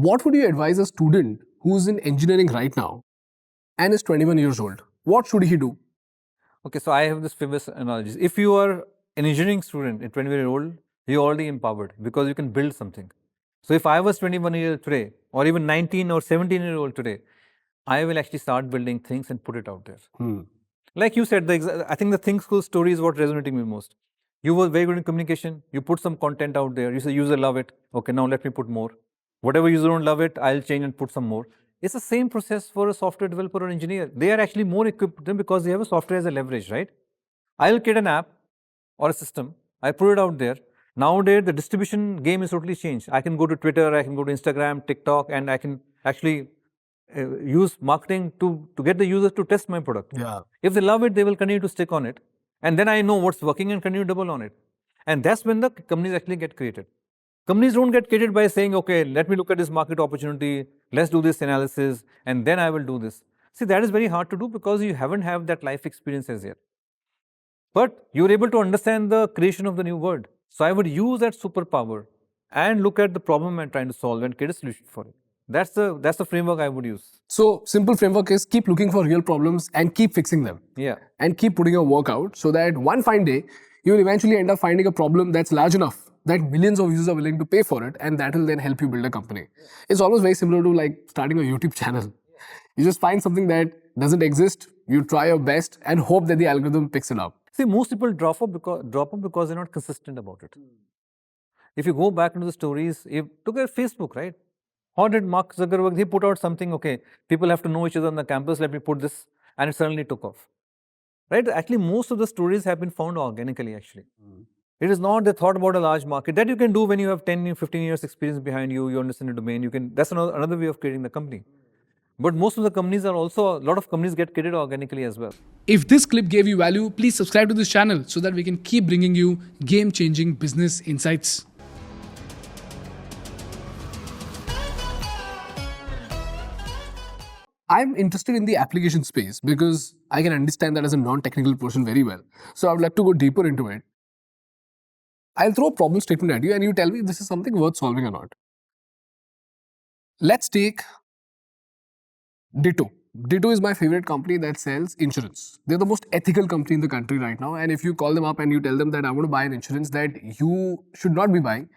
What would you advise a student who's in engineering right now and is 21 years old? What should he do? Okay, so I have this famous analogy. If you are an engineering student at 21-year-old, you're already empowered because you can build something. So if I was 21 years today, or even 19 or 17-year-old today, I will actually start building things and put it out there. Like you said, I think the Think School story is what resonating me most. You were very good in communication. You put some content out there. You say user love it. Okay, now let me put more. Whatever user don't love it, I'll change and put some more. It's the same process for a software developer or engineer. They are actually more equipped than because they have a software as a leverage, right? I'll create an app or a system. I put it out there. Nowadays, the distribution game is totally changed. I can go to Twitter, I can go to Instagram, TikTok, and I can actually use marketing to get the users to test my product. Yeah. If they love it, they will continue to stick on it. And then I know what's working and continue to double on it. And that's when the companies actually get created. Companies don't get created by saying, okay, let me look at this market opportunity, let's do this analysis, and then I will do this. See, that is very hard to do because you haven't had that life experience as yet. But you're able to understand the creation of the new world. So I would use that superpower and look at the problem I'm trying to solve and create a solution for it. That's the framework I would use. So simple framework is keep looking for real problems and keep fixing them. Yeah. And keep putting your work out so that one fine day, you will eventually end up finding a problem that's large enough that millions of users are willing to pay for it, and that will then help you build a company. It's almost very similar to like starting a YouTube channel. You just find something that doesn't exist, you try your best and hope that the algorithm picks it up. See, most people drop off because they're not consistent about it. If you go back into the stories, look at Facebook, right? How did Mark Zuckerberg, he put out something, okay, people have to know each other on the campus, let me put this, and it suddenly took off. Right? Actually, most of the stories have been found organically, actually. It is not the thought about a large market. That you can do when you have 10, 15 years experience behind you, you understand the domain, that's another way of creating the company. But most of the companies are also, a lot of companies get created organically as well. If this clip gave you value, please subscribe to this channel so that we can keep bringing you game-changing business insights. I'm interested in the application space because I can understand that as a non-technical person very well. So I would like to go deeper into it. I'll throw a problem statement at you and you tell me if this is something worth solving or not. Let's take Ditto. Ditto is my favorite company that sells insurance. They're the most ethical company in the country right now. And if you call them up and you tell them that I want to buy an insurance that you should not be buying,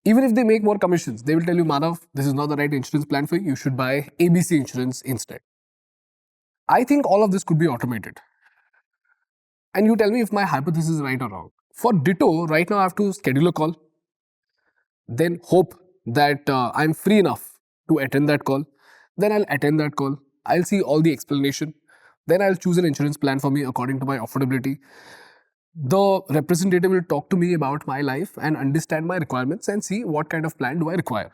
even if they make more commissions, they will tell you, Manav, this is not the right insurance plan for you. You should buy ABC insurance instead. I think all of this could be automated. And you tell me if my hypothesis is right or wrong. For Ditto, right now I have to schedule a call, then hope that I'm free enough to attend that call. Then I'll attend that call. I'll see all the explanation. Then I'll choose an insurance plan for me according to my affordability. The representative will talk to me about my life and understand my requirements and see what kind of plan do I require.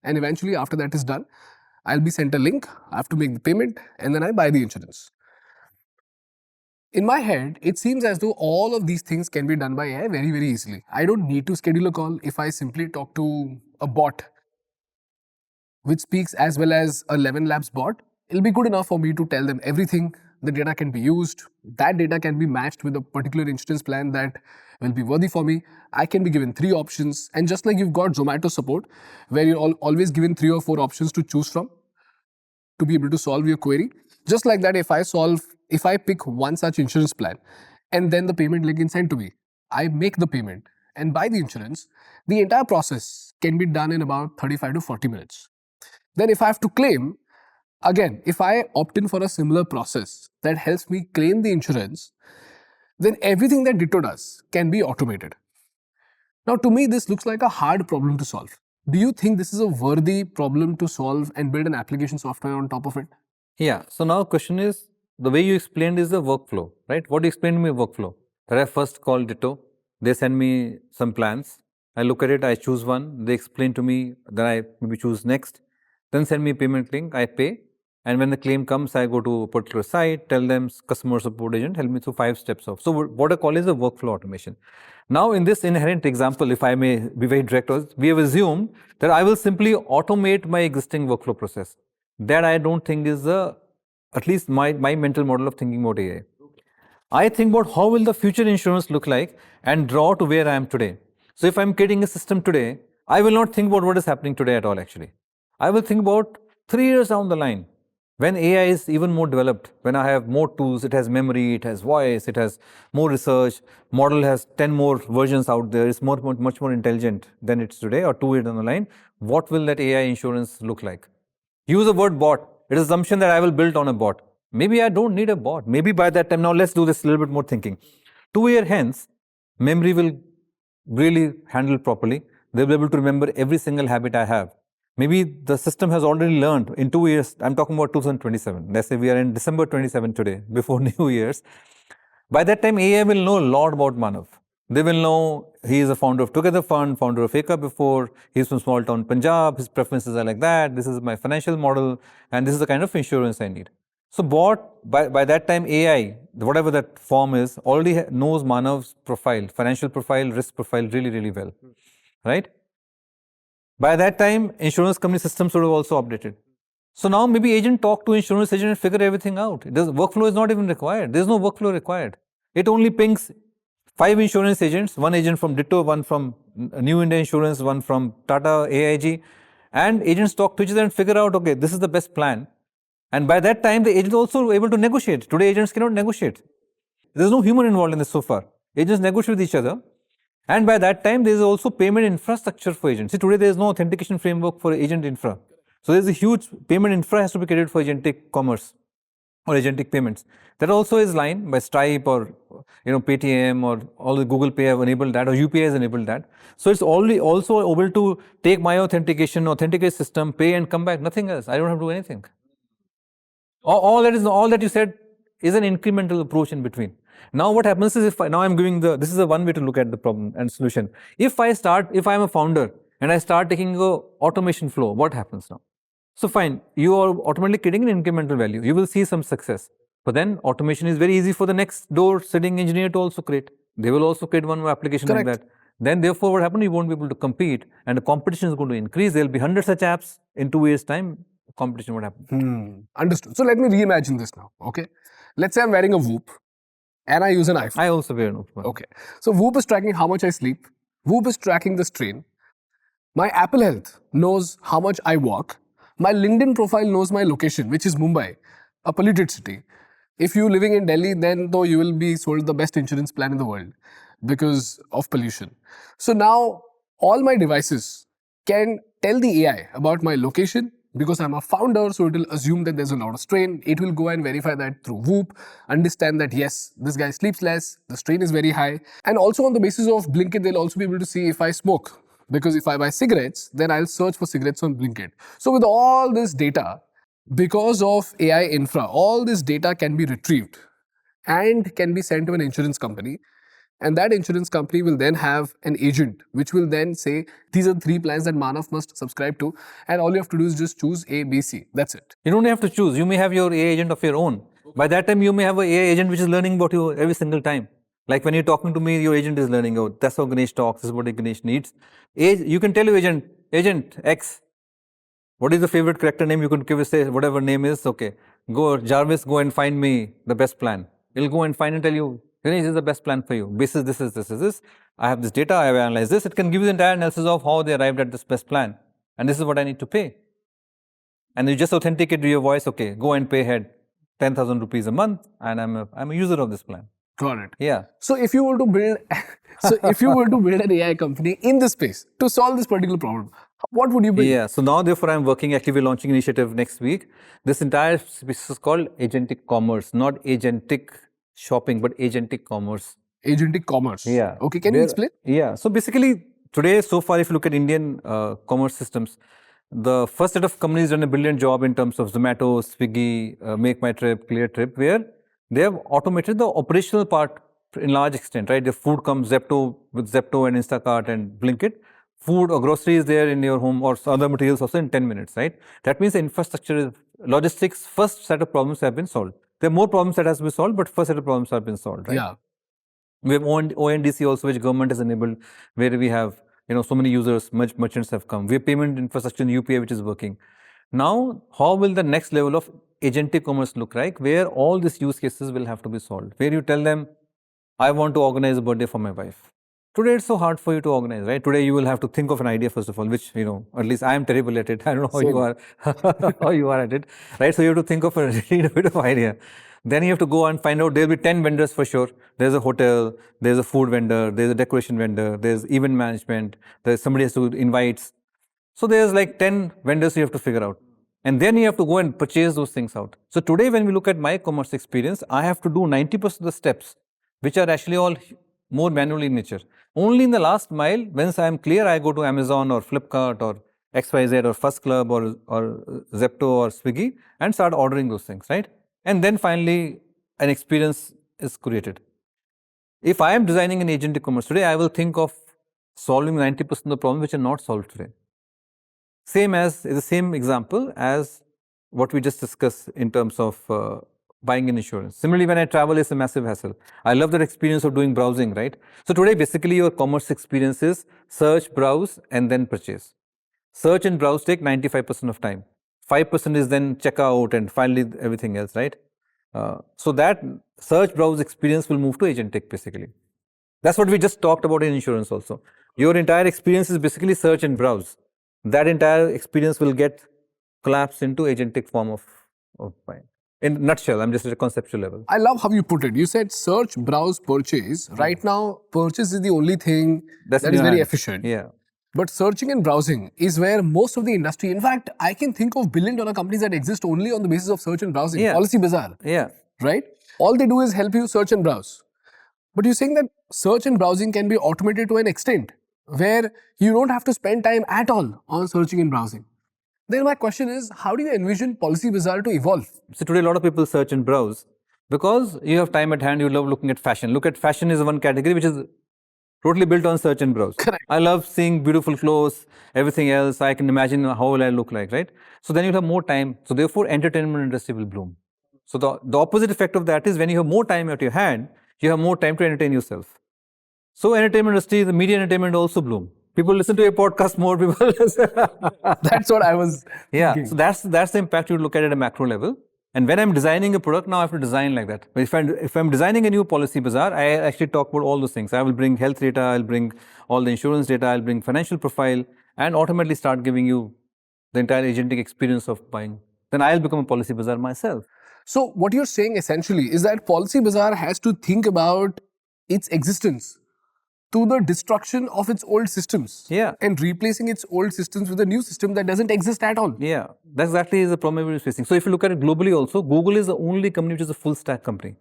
And eventually, after that is done, I'll be sent a link. I have to make the payment and then I buy the insurance. In my head, it seems as though all of these things can be done by AI very, very easily. I don't need to schedule a call if I simply talk to a bot which speaks as well as a 11 Labs bot. It'll be good enough for me to tell them everything. The data can be used. That data can be matched with a particular insurance plan that will be worthy for me. I can be given 3 options. And just like you've got Zomato support, where you're always given 3 or 4 options to choose from to be able to solve your query. Just like that, if I pick one such insurance plan and then the payment link is sent to me, I make the payment and buy the insurance, the entire process can be done in about 35 to 40 minutes. Then if I have to claim, again, if I opt in for a similar process that helps me claim the insurance, then everything that Ditto does can be automated. Now, to me, this looks like a hard problem to solve. Do you think this is a worthy problem to solve and build an application software on top of it? Yeah. So now question is, the way you explained is the workflow, right? What you explained to me workflow. That I first call Ditto. They send me some plans. I look at it, I choose one. They explain to me, then I maybe choose next. Then send me a payment link, I pay. And when the claim comes, I go to a particular site, tell them customer support agent, help me through 5 steps of. So what I call is a workflow automation. Now in this inherent example, if I may be very direct, we have assumed that I will simply automate my existing workflow process. That I don't think is at least my mental model of thinking about AI. I think about how will the future insurance look like and draw to where I am today. So if I'm creating a system today, I will not think about what is happening today at all actually. I will think about 3 years down the line, when AI is even more developed, when I have more tools, it has memory, it has voice, it has more research, model has 10 more versions out there, it's much more intelligent than it's today, or 2 years down the line, what will that AI insurance look like? Use the word bot. It is assumption that I will build on a bot. Maybe I don't need a bot. Maybe by that time, now let's do this a little bit more thinking. 2 year hence, memory will really handle properly. They'll be able to remember every single habit I have. Maybe the system has already learned in 2 years. I'm talking about 2027. Let's say we are in December 27 today, before New Year's. By that time, AI will know a lot about Manav. They will know he is a founder of Together Fund, founder of Eka before, he's from small town Punjab, his preferences are like that, this is my financial model, and this is the kind of insurance I need. So by that time, AI, whatever that form is, already knows Manav's profile, financial profile, risk profile really, really well, right? By that time, insurance company systems would have also updated. So now maybe agent talk to insurance agent and figure everything out. Workflow is not even required. There's no workflow required. It only pings 5 insurance agents, one agent from Ditto, one from New India Insurance, one from Tata AIG, and agents talk to each other and figure out, okay, this is the best plan. And by that time, the agent is also able to negotiate. Today, agents cannot negotiate. There's no human involved in this so far. Agents negotiate with each other. And by that time, there is also payment infrastructure for agents. See, today there is no authentication framework for agent infra. So there's a huge payment infra has to be created for agentic commerce or agentic payments. That also is line by Stripe or Paytm or all the Google Pay have enabled that, or UPI has enabled that. So it's only also able to take my authentication, authenticate system, pay and come back. Nothing else. I don't have to do anything. All that you said is an incremental approach in between. Now what happens is, now I'm giving this is the one way to look at the problem and solution. If I'm a founder and I start taking a automation flow, what happens now? So fine, you are automatically creating an incremental value. You will see some success. But then automation is very easy for the next door sitting engineer to also create. They will also create one more application like that. Then therefore what happens, you won't be able to compete and the competition is going to increase. There will be 100 such apps in 2 years time. Competition would happen. Understood. So let me reimagine this now. Okay. Let's say I'm wearing a Whoop and I use an iPhone. I also wear an iPhone. Okay. So Whoop is tracking how much I sleep. Whoop is tracking the strain. My Apple Health knows how much I walk. My LinkedIn profile knows my location, which is Mumbai, a polluted city. If you're living in Delhi, then though you will be sold the best insurance plan in the world because of pollution. So now all my devices can tell the AI about my location because I'm a founder, so it will assume that there's a lot of strain. It will go and verify that through Whoop, understand that yes, this guy sleeps less, the strain is very high. And also on the basis of Blinkit, they'll also be able to see if I smoke. Because if I buy cigarettes, then I'll search for cigarettes on Blinkit. So with all this data, because of AI infra, all this data can be retrieved and can be sent to an insurance company. And that insurance company will then have an agent, which will then say, these are the 3 plans that Manav must subscribe to. And all you have to do is just choose A, B, C. That's it. You don't have to choose. You may have your AI agent of your own. By that time, you may have an AI agent which is learning about you every single time. Like when you're talking to me, your agent is learning, oh, that's how Ganesh talks, this is what Ganesh needs. You can tell your agent X, what is the favorite character name? You can give say whatever name is, okay. Go, Jarvis, go and find me the best plan. He'll go and find and tell you, Ganesh, this is the best plan for you. Basis this. I have this data, I have analyzed this. It can give you the entire analysis of how they arrived at this best plan. And this is what I need to pay. And you just authenticate to your voice, okay, go and pay head 10,000 rupees a month, and I'm a user of this plan. Got it. Yeah. So if you were to build, an AI company in this space to solve this particular problem, what would you build? Yeah. So now, therefore, I'm working actively launching initiative next week. This entire space is called Agentic Commerce, not agentic shopping, but Agentic Commerce. Agentic commerce. Yeah. Okay. Can you explain? Yeah. So basically, today, so far, if you look at Indian commerce systems, the first set of companies done a brilliant job in terms of Zomato, Swiggy, Make My Trip, Clear Trip, where they have automated the operational part in large extent, right? The food comes with Zepto and Instacart and Blinkit. Food or groceries there in your home or other materials also in 10 minutes, right? That means the infrastructure, logistics, first set of problems have been solved. There are more problems that has to be solved, but first set of problems have been solved, right? Yeah. We have ONDC also, which government has enabled, where we have so many users, merchants have come. We have payment infrastructure in UPI, which is working. Now, how will the next level of agentic commerce look like, where all these use cases will have to be solved? Where you tell them, I want to organize a birthday for my wife. Today it's so hard for you to organize, right? Today you will have to think of an idea first of all, which at least I am terrible at it. I don't know how you are, how you are at it, right? So you have to think of a little bit of idea. Then you have to go and find out. There'll be 10 vendors for sure. There's a hotel, there's a food vendor, there's a decoration vendor, there's event management, there's somebody has to invite. So there's like 10 vendors you have to figure out. And then you have to go and purchase those things out. So today when we look at my commerce experience, I have to do 90% of the steps, which are actually all more manual in nature. Only in the last mile, once I am clear, I go to Amazon or Flipkart or XYZ or First Club or Zepto or Swiggy and start ordering those things, right? And then finally, an experience is created. If I am designing an agentic commerce today, I will think of solving 90% of the problems which are not solved today. Same as the same example as what we just discussed in terms of buying an insurance. Similarly, when I travel, it's a massive hassle. I love that experience of doing browsing, right? So today, basically, your commerce experience is search, browse, and then purchase. Search and browse take 95% of time. 5% is then checkout and finally everything else, right? So that search, browse experience will move to agentic, basically. That's what we just talked about in insurance also. Your entire experience is basically search and browse. That entire experience will get collapsed into agentic form of buying. In a nutshell, I'm just at a conceptual level. I love how you put it. You said search, browse, purchase. Right now, purchase is the only thing That's that in is your very hands. efficient. Yeah. But searching and browsing is where most of the industry, in fact, I can think of billion-dollar companies that exist only on the basis of search and browsing. Yeah. Policy Bazaar, Yeah. right? All they do is help you search and browse. But you're saying that search and browsing can be automated to an extent where you don't have to spend time at all on searching and browsing. Then my question is, how do you envision Policy Bazaar to evolve? So today a lot of people search and browse because you have time at hand, you love looking at fashion. Look at fashion is one category which is totally built on search and browse. Correct. I love seeing beautiful clothes, everything else. I can imagine how will I look like, right? So then you'll have more time. So therefore, entertainment industry will bloom. So the opposite effect of that is when you have more time at your hand, you have more time to entertain yourself. So entertainment industry, the media entertainment also bloom. People listen to your podcast more. People listen. That's what I was Yeah, thinking. so that's the impact you look at a macro level. And when I'm designing a product, now I have to design like that. But if I'm designing a new policy bazaar, I actually talk about all those things. I will bring health data, I'll bring all the insurance data, I'll bring financial profile, and automatically start giving you the entire agentic experience of buying. Then I'll become a policy bazaar myself. So what you're saying essentially is that Policy Bazaar has to think about its existence to the destruction of its old systems. Yeah. And replacing its old systems with a new system that doesn't exist at all. Yeah, that's exactly the problem we're facing. So if you look at it globally also, Google is the only company which is a full stack company.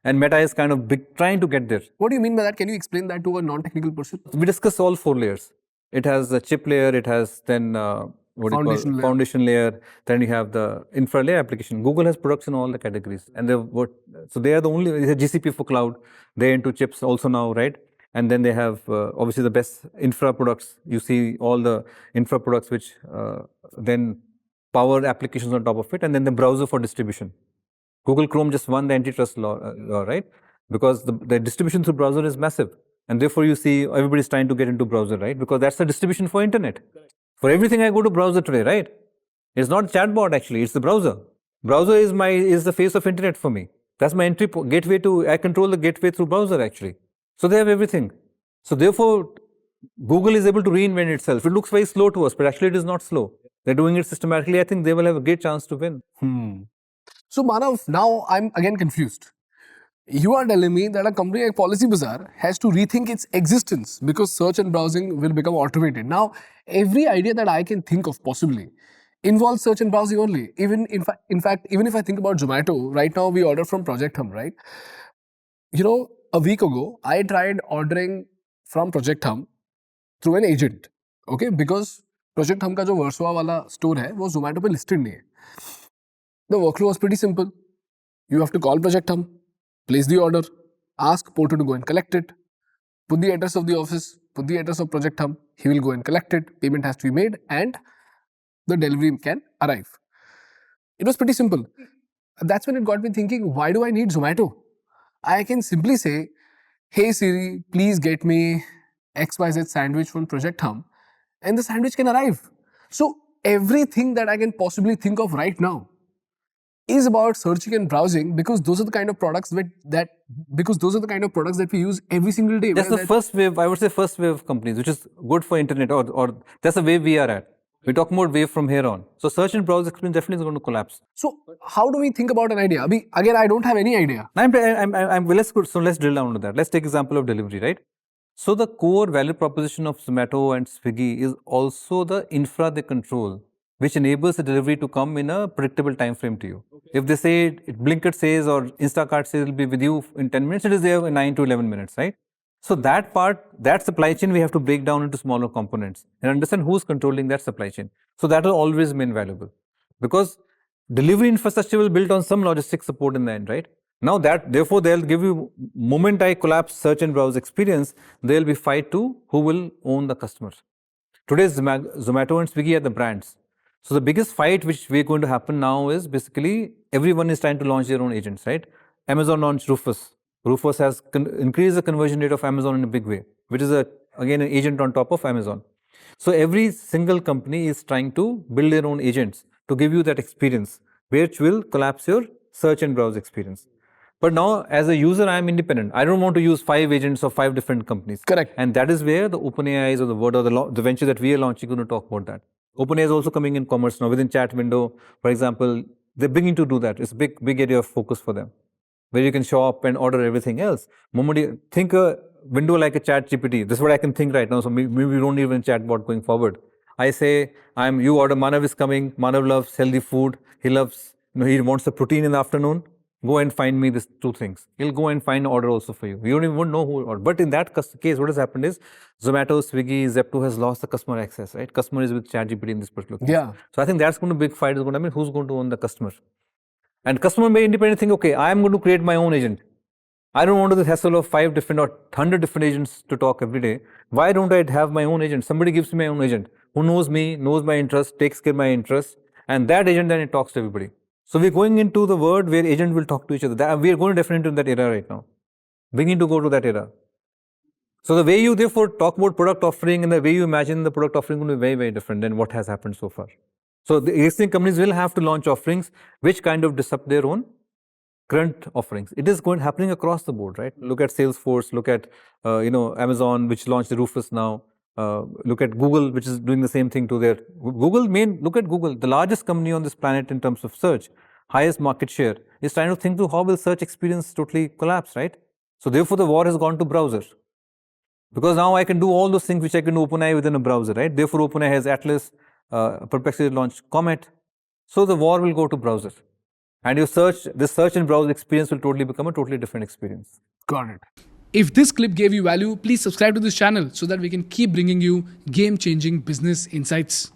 And Meta is kind of trying to get there. What do you mean by that? Can you explain that to a non-technical person? We discuss all 4 layers. It has the chip layer, it has then Foundation layer. foundation layer, then you have the infra layer application. Google has products in all the categories. And so they are the only, it's a GCP for cloud. They're into chips also now, right? And then they have obviously the best infra products. You see all the infra products which then power applications on top of it, and then the browser for distribution. Google Chrome just won the antitrust law, right? Because the distribution through browser is massive. And therefore you see everybody's trying to get into browser, right? Because that's the distribution for internet. For everything I go to browser today, right? It's not chatbot actually, it's the browser. Browser is the face of internet for me. That's my entry gateway I control the gateway through browser actually. So they have everything. So therefore, Google is able to reinvent itself. It looks very slow to us, but actually it is not slow. They're doing it systematically. I think they will have a great chance to win. So Manav, now I'm again confused. You are telling me that a company like Policy Bazaar has to rethink its existence because search and browsing will become automated. Now, every idea that I can think of possibly involves search and browsing only. Even in fact, even if I think about Zomato, right now we order from Project Hum, right? You know, a week ago, I tried ordering from Project Hum through an agent, okay? Because Project Hum का जो वर्सोवा वाला store है, वो Zomato पे listed नहीं है. The workflow was pretty simple. You have to call Project Hum, place the order, ask Porter to go and collect it, put the address of the office, put the address of Project Hum, he will go and collect it, payment has to be made, and the delivery can arrive. It was pretty simple. That's when it got me thinking, why do I need Zomato? I can simply say, hey Siri, please get me XYZ sandwich from Project Hum, and the sandwich can arrive. So everything that I can possibly think of right now is about searching and browsing, because those are the kind of products that we use every single day. That's the first wave, I would say, first wave of companies, which is good for internet, or that's the wave we are at. We talk more wave from here on. So search and browse experience definitely is going to collapse. So how do we think about an idea? Again, I don't have any idea. Let's drill down to that. Let's take example of delivery, right? So the core value proposition of Zomato and Swiggy is also the infra they control, which enables the delivery to come in a predictable time frame to you. If they say, Blinkit says or Instacart says it'll be with you in 10 minutes, it is there in 9 to 11 minutes, right? So that part, that supply chain, we have to break down into smaller components and understand who's controlling that supply chain. So that will always remain valuable, because delivery infrastructure will build on some logistics support in the end, right? Now that, therefore, they'll give you, moment I collapse search and browse experience, there'll be fight to who will own the customers. Today, Zomato and Swiggy are the brands. So the biggest fight which we're going to happen now is basically everyone is trying to launch their own agents, right? Amazon launched Rufus. Rufus has increased the conversion rate of Amazon in a big way, which is again an agent on top of Amazon. So every single company is trying to build their own agents to give you that experience, which will collapse your search and browse experience. But now, as a user, I am independent. I don't want to use 5 agents of 5 different companies. Correct. And that is where the OpenAIs or the word or the venture that we are launching going to talk about that. OpenAI is also coming in commerce now within chat window, for example. They're beginning to do that. It's a big area of focus for them, where you can shop and order everything else. Think a window like a chat GPT. This is what I can think right now. So maybe we don't need a chatbot going forward. I say, you order, Manav is coming. Manav loves healthy food. He loves, he wants the protein in the afternoon. Go and find me these 2 things. He'll go and find an order also for you. You don't even know who ordered. But in that case, what has happened is Zomato, Swiggy, Zepto has lost the customer access, right? Customer is with ChatGPT in this particular case. Yeah. So I think that's going to be a big fight. Is going to be who's going to own the customer. And customer may independently think, okay, I am going to create my own agent. I don't want to the hassle of 5 different or 100 different agents to talk every day. Why don't I have my own agent? Somebody gives me my own agent who knows me, knows my interests, takes care of my interests, and that agent then it talks to everybody. So we're going into the world where agents will talk to each other. We are going to definitely into that era right now. Beginning to go to that era. So the way you therefore talk about product offering and the way you imagine the product offering will be very different than what has happened so far. So the existing companies will have to launch offerings which kind of disrupt their own current offerings. It is happening across the board, right? Look at Salesforce, look at Amazon, which launched the Rufus now. Look at Google, which is doing the same thing to their look at Google, the largest company on this planet in terms of search, highest market share, is trying to think through how will search experience totally collapse, right? So therefore, the war has gone to browser. Because now I can do all those things which I can do OpenAI within a browser, right? Therefore, OpenAI has Atlas, Perplexity launched Comet. So the war will go to browser. And this search and browse experience will totally become a totally different experience. Got it. If this clip gave you value, please subscribe to this channel so that we can keep bringing you game-changing business insights.